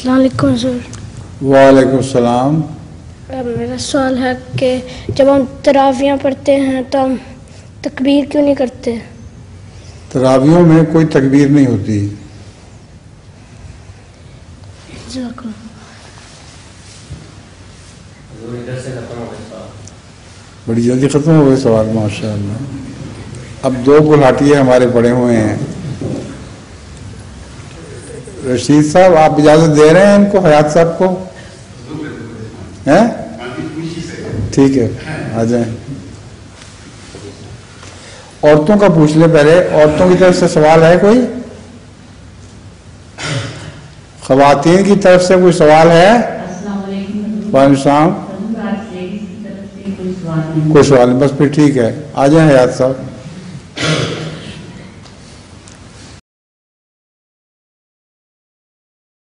अस्सलाम वालेकुम सर। वालेकुम सलाम। मेरा सवाल है कि जब हम तरावियाँ पढ़ते हैं तो हम तकबीर क्यों नहीं करते? तरावियों में कोई तकबीर नहीं होती। बड़ी जल्दी ख़त्म हो गए सवाल, माशाअल्लाह। अब 2 गुलाटिए हमारे पड़े हुए हैं। रशीद साहब, आप इजाज़त दे रहे हैं इनको, हयात साहब को? हैं? ठीक है, आ जाएं। औरतों का पूछ ले पहले। औरतों की तरफ से सवाल है कोई? ख़वातीन की तरफ से कोई सवाल है? वालेकुम सलाम। कोई सवाल नहीं, बस फिर ठीक है, आ जाएं हयात साहब।